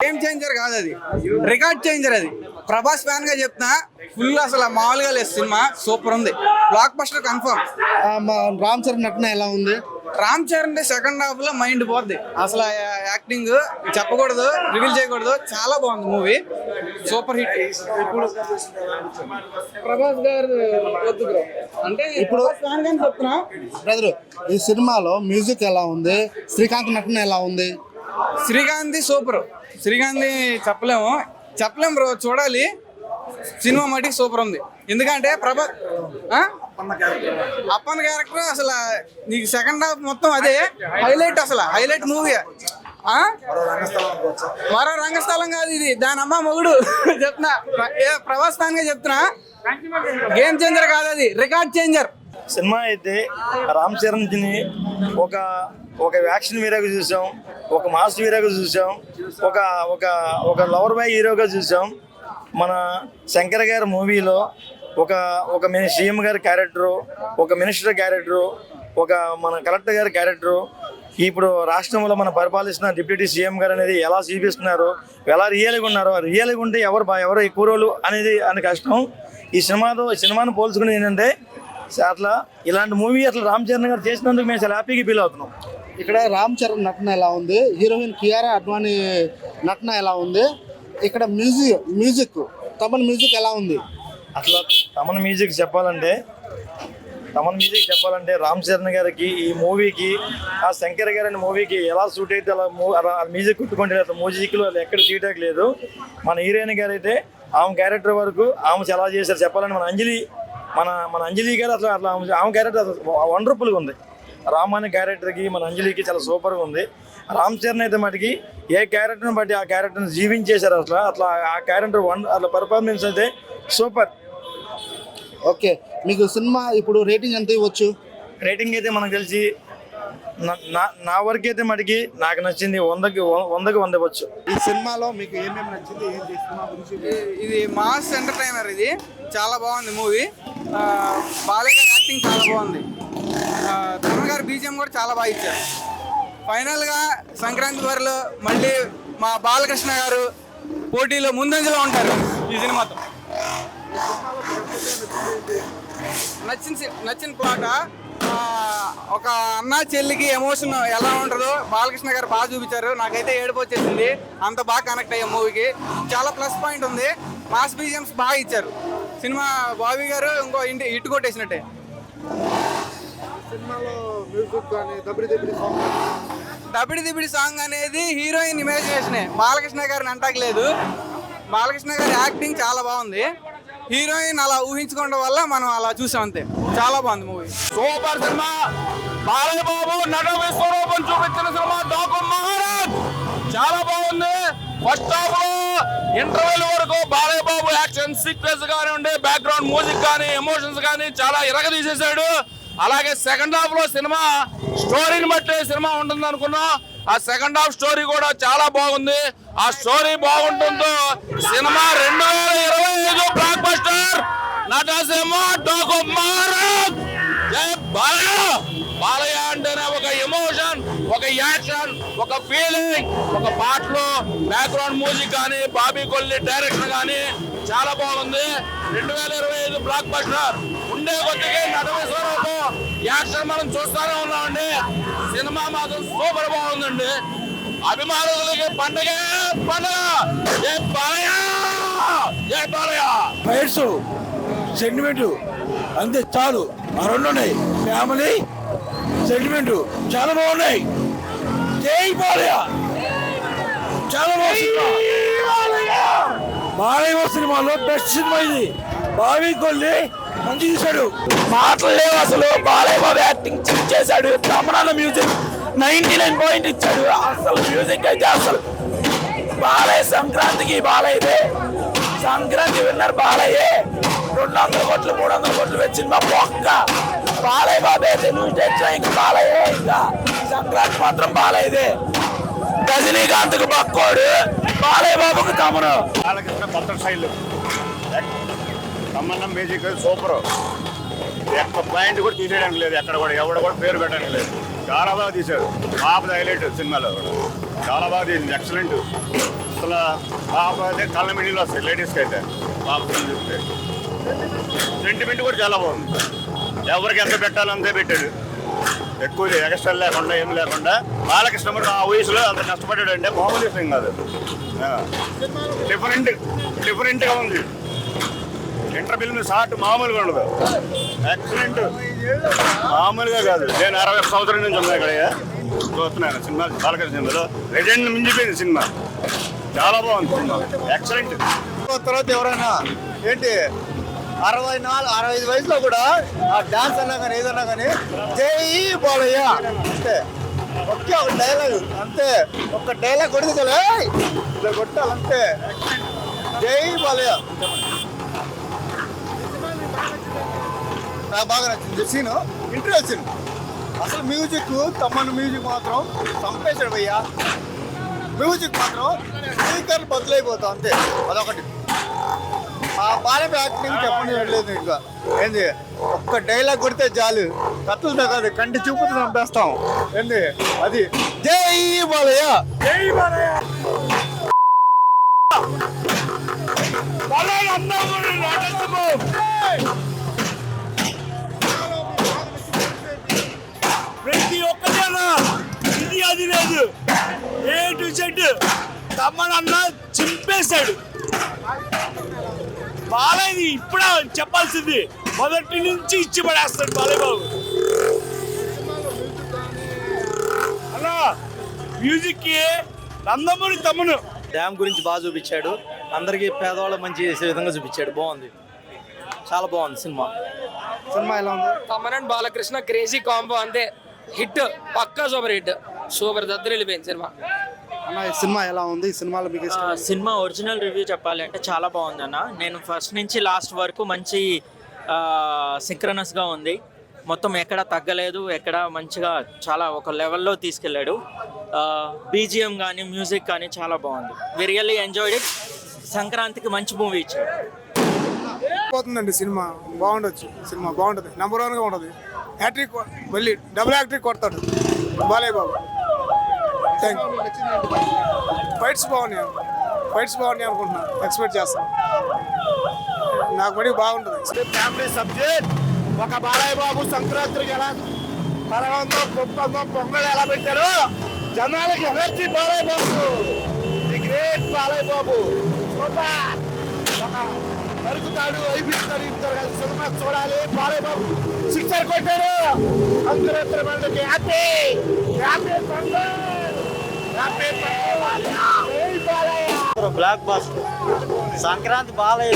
Game changer కాదు, అది record changer. అది ప్రభాస్ ఫ్యాన్ గా చెప్తున్నా, ఫుల్ అసలు మామూలుగా లేదు. సినిమా సూపర్ ఉంది, block buster confirm. Ram Charan నటన ఎలా ఉంది? రామ్ చరణ్ సెకండ్ హాఫ్ లో మైండ్ పోద్ది. అసలు యాక్టింగ్ చెప్పకూడదు, రివీల్ చేయకూడదు, చాలా బాగుంది మూవీ, సూపర్ హిట్. ప్రభాస్ గారు అంటే ఇప్పుడు ఫ్యాన్ గాని చెప్తున్నా బ్రదర్, ఈ సినిమాలో మ్యూజిక్ ఎలా ఉంది? శ్రీకాంత్ నటన ఎలా ఉంది? శ్రీకాంత్ సూపర్. శ్రీకాంత్ చెప్పలేము బ్రో, చూడాలి. సినిమా మటుకు సూపర్ ఉంది. ఎందుకంటే ప్రభాస్ అప్పన్న క్యారెక్టర్ అసలు నీకు సెకండ్ హాఫ్ మొత్తం అదే హైలైట్. అసలు హైలైట్ మూవీ. మరో రంగస్థలం కాదు ఇది, దాని అమ్మ మొగుడు. చెప్తున్నా, ప్రభాస్ ఫ్యాన్ గా చెప్తున్నా, గేమ్ చేంజర్ కాదు, అది రికార్డ్ చేంజర్. సినిమా అయితే రామ్ చరణ్ ని ఒక యాక్షన్ హీరోగా చూసాం, ఒక మాస్ హీరోగా చూసాం, ఒక ఒక ఒక లవర్ బాయ్ హీరోగా చూసాం. మన శంకర్ గారి మూవీలో ఒక సీఎం గారి క్యారెక్టరు, ఒక మినిస్టర్ క్యారెక్టరు, ఒక మన కలెక్టర్ గారి క్యారెక్టరు, ఇప్పుడు రాష్ట్రంలో మన పరిపాలిస్తున్న డిప్యూటీ సీఎం గారు అనేది ఎలా చూపిస్తున్నారు, ఎలా రియల్గా ఉన్నారో, రియల్గా ఉంటే ఎవరు ఎక్కువ రోజులు అనేది కష్టం. ఈ సినిమాను పోల్చుకుని ఏంటంటే అట్లా ఇలాంటి మూవీ అసలు రామ్ చరణ్ గారు చేసినందుకు మేము చాలా హ్యాపీగా ఫీల్ అవుతున్నాం. ఇక్కడ రామ్ చరణ్ నటన ఎలా ఉంది? హీరోయిన్ కియారా అడ్వాణి నటన ఎలా ఉంది? ఇక్కడ మ్యూజిక్ తమన్ మ్యూజిక్ ఎలా ఉంది? అట్లా తమన్ మ్యూజిక్ చెప్పాలంటే రామ్ చరణ్ గారికి ఈ మూవీకి, ఆ శంకర్ గారి మూవీకి ఎలా సూట్ అయితే అలా మ్యూజిక్ కుట్టుకుంటే అట్లా మ్యూజిక్లో ఎక్కడ తీయటం లేదు. మన హీరోయిన్ గారు అయితే ఆమె క్యారెక్టర్ వరకు ఆమె చాలా చేశారు. చెప్పాలంటే మన అంజలి గారు అట్లా ఆమె క్యారెక్టర్ అసలు వండర్ఫుల్గా ఉంది. రామ్ అనే క్యారెక్టర్కి మన అంజలికి చాలా సూపర్గా ఉంది. రామ్ చరణ్ అయితే మటుకి ఏ క్యారెక్టర్ని బట్టి ఆ క్యారెక్టర్ని జీవించేశారు. అట్లా ఆ క్యారెక్టర్ అట్లా పర్ఫార్మెన్స్ అయితే సూపర్. ఓకే, మీకు సినిమా ఇప్పుడు రేటింగ్ ఎంత ఇవ్వచ్చు? రేటింగ్ అయితే మనకు తెలిసి నా వరకు అయితే మటుకి నాకు నచ్చింది 100కి 100 ఇవ్వచ్చు. ఈ సినిమాలో మీకు ఏమేమి నచ్చింది? ఏంటి సినిమా గురించి? ఇది మాస్ ఎంటర్టైనర్, ఇది చాలా బాగుంది మూవీ. బాలయ్య గారి యాక్టింగ్ చాలా బాగుంది. తమన్ గారి బీజిఎం కూడా చాలా బాగా ఇచ్చారు. ఫైనల్గా సంక్రాంతి వారిలో మళ్ళీ మా బాలకృష్ణ గారు పోటీలో ముందంజలో ఉంటారు ఈ సినిమాతో. నచ్చిన పాట, ఒక అన్న చెల్లికి ఎమోషన్ ఎలా ఉంటుందో బాలకృష్ణ గారు బాగా చూపించారు. నాకైతే ఏడుపు వచ్చేసింది, అంత బాగా కనెక్ట్ అయ్యే మూవీకి. చాలా ప్లస్ పాయింట్ ఉంది. మాస్ బీజిఎమ్స్ బాగా ఇచ్చారు. సినిమా బాబీ గారు ఇంకో ఇటు కొట్టేసినట్టే. సినిమాలో మ్యూజిక్ కానీ దబిడి దిబిడి సాంగ్ అనేది హీరోయిన్ ఇమాజినేషనే, బాలకృష్ణ గారిని అంటలేదు. బాలకృష్ణ గారి యాక్టింగ్ చాలా బాగుంది. హీరోయిన్ అలా ఊహించుకోవడం వల్ల మనం అలా చూసాం, అంతే. చాలా బాగుంది movie, super cinema. Balayya Babu నట విశ్వరూపం చూపించిన సినిమా డాకు మహారాజ్ చాలా బాగుంది. ఫస్ట్ హాఫ్ లో ఇంటర్వెల్ వరకు బాలయ్య బాబు యాక్షన్ సీక్వెన్స్ కానివ్వండి, బ్యాక్గ్రౌండ్ మ్యూజిక్ కానీ, ఎమోషన్స్ కానీ చాలా ఇరగదీసేశాడు. అలాగే సెకండ్ హాఫ్ లో సినిమా స్టోరీని బట్టి సినిమా ఉంటుంది అనుకున్నాం. ఆ సెకండ్ హాఫ్ స్టోరీ కూడా చాలా బాగుంది. ఆ స్టోరీ బాగుంటుందో cinema 2025 blockbuster Natasimha Daaku Maharaj. జై బాలయ్య. బాలయ్య అంటేనే ఒక ఎమోషన్, ఒక యాక్షన్, ఒక ఫీలింగ్, ఒక పాటలు, బ్యాక్గ్రౌండ్ మ్యూజిక్ కానీ, బాబీ కొల్లి డైరెక్షన్ కానీ చాలా బాగుంది. 2025 బ్లాక్ బస్టర్. ఉండే కొద్దిగా నటవేశ్వరరావు యాక్షన్ మనం చూస్తూనే ఉన్నామండి. సినిమా మాత్రం సూపర్ బాగుందండి. అభిమానులకి పండగ. జై బాలయ్య, జై బాలయ్య. ఫైట్స్, సెంటిమెంట్ అంతే చాలు. ఆ రెండు ఉన్నాయి. ఫ్యామిలీ, సెంటిమెంట్ చాలా బాగున్నాయి. జై బాలయ్య. చాలా బాగుంది. బాలయ్య సినిమాలో బెస్ట్ సినిమా ఇది. బాబీ కొల్లి మంచి తీశాడు. మాటలు లేవు అసలు. బాలయ్య బాబు యాక్టింగ్ చేశాడు. తమనాల మ్యూజిక్ 99 పాయింట్ ఇచ్చాడు. అసలు మ్యూజిక్ అయితే అసలు బాలయ్య సంక్రాంతికి బాలయ్యదే. సంక్రాంతి విన్నర్ బాలయ్య. 200 కోట్లు 300 కోట్లు వచ్చింది ఒక్క బాలయ్య బాబే. తెలుగు స్టేట్ ఇంకా బాలయ్య. ఇంకా సంక్రాంతి మాత్రం బాలయ్యదే. రజనీకాంత్ కు పక్కోడు, బాలయ్య బాబుకు తమను. బాలకృష్ణ కొత్త స్టైల్, తమన్నా మ్యూజిక్ సూపర్. ఎక్కడ పాయింట్ కూడా తీసేయడానికి లేదు, ఎక్కడ కూడా ఎవడ కూడా పేరు పెట్టడానికి లేదు. చాలా బాగా తీశారు. పాప హైలైట్ సినిమాలో కూడా చాలా బాగా తీసింది. ఎక్సలెంట్. అసలు పాప అయితే కళ్ళ మిడిలో వస్తాయి లేడీస్కి అయితే పాప చూస్తే సెంటిమెంట్ కూడా చాలా బాగుంది. ఎవరికి ఎంత పెట్టాలో అంతే పెట్టాడు. ఎక్కువ ఎక్స్ట్రా లేకుండా ఏం లేకుండా బాలకృష్ణ కూడా ఆ వయసులో అంత కష్టపడ్డాడు అంటే మామూలు విషయం కాదు. డిఫరెంట్గా ఉంది. ఇంటర్వ్యూల మీద షార్ట్ మామూలుగా ఉండదు. ఎక్సలెంట్, మామూలుగా కాదు. నేను 60 సంవత్సరం నుంచి ఉన్నా ఇక్కడ చూస్తున్నాను సినిమా. బాలకృష్ణ సినిమాలో లెజెండ్ మించిపోయింది సినిమా. చాలా బాగుంది సినిమా, ఎక్సలెంట్. తర్వాత ఎవరైనా ఏంటి 65 వయసులో కూడా ఆ డాన్స్ అన్నా కానీ ఏదన్నా కానీ జై బాలయ్య అంతే. ఒకే ఒక డైలాగ్ అంతే. ఒక్క డైలాగ్ కొడితే చాలు, "ఏయ్!" ఇలా కొట్టాలంతే. జై బాలయ్య. నాకు బాగా నచ్చింది సీను, ఇంటర్వ్యూ సీన్. అసలు మ్యూజిక్, తమ్మను మ్యూజిక్ మాత్రం చంపేశాడు భయ్యా. మ్యూజిక్ మాత్రం స్పీకర్ బదులైపోతాం అంతే. అదొకటి. ఆ బాలయ్య యాక్టింగ్ చెప్పండి లేదు. ఇంకా ఏంది, ఒక్క డైలాగ్ కొడితే చాలు, కత్తులతో కాదు కంటి చూపుతో చంపేస్తాం. ఏంది అది, జై బాలయ్య. జై బాలయ్య. ప్రతి ఒక్కదేనా ఇది అది లేదు, ఏ టు జెడ్ తమ్మనన్న చింపేశాడు. బాలయ్యది ఇప్పుడే చెప్పాల్సింది, మొదటి నుంచి ఇచ్చి పడేస్తాడు బాలయ్య బాబు. అలా మ్యూజిక్ కి నందమూరి తమ్మును డ్యామ్ గురించి బాగా చూపించాడు. అందరికీ పేదవాళ్ళు మంచి చేసే విధంగా చూపించాడు. బాగుంది, చాలా బాగుంది సినిమా. సినిమా ఎలా ఉంది? Thaman and Balakrishna crazy combo అంతే. హిట్, పక్కా సూపర్ హిట్. సూపర్ దద్దరిల్లిపోయింది సినిమా. అన్న ఈ సినిమా ఎలా ఉంది? ఈ సినిమాలో మీకు ఇష్టం? సినిమా ఒరిజినల్ రివ్యూ చెప్పాలి అంటే చాలా బాగుంది అన్న. నేను ఫస్ట్ నుంచి లాస్ట్ వరకు మంచి సింక్రనస్గా ఉంది. మొత్తం ఎక్కడ తగ్గలేదు, ఎక్కడ మంచిగా చాలా ఒక లెవెల్లో తీసుకెళ్ళాడు. బీజిఎం కానీ మ్యూజిక్ కానీ చాలా బాగుంది. We really enjoyed it. సంక్రాంతికి మంచి మూవీ ఇచ్చాడు. పోతుందండి సినిమా, బాగుండొచ్చు. సినిమా బాగుంటుంది, నెంబర్ 1గా ఉంటుంది. హ్యాట్రిక్, మళ్ళీ డబుల్ హ్యాట్రిక్ కొడతాడు Balayya Babu. Thank you. Fights బాగున్నాయి అనుకుంటున్నా, ఎక్స్పెక్ట్ చేస్తాను. నాకు మటుకు బాగుంటుంది. Family subject. ఒక బాలయ్య బాబు సంక్రాంతికి ఎలా పరవంతో గొప్పంతో పొంగల్ ఎలా పెట్టారు, జనాలకి energy. Balayya Babu the great Balayya Babu. ఒక నరుకుతాడు, అయిపోతాడు, ఇద్దరు కలిసి సినిమా చూడాలి. బాలయ్య బాబు సిక్సర్ కొట్టాడు. సంక్రాంతి పండుగ happy happy Pongal, happy Pongal. Blockbuster Sankranti Balayya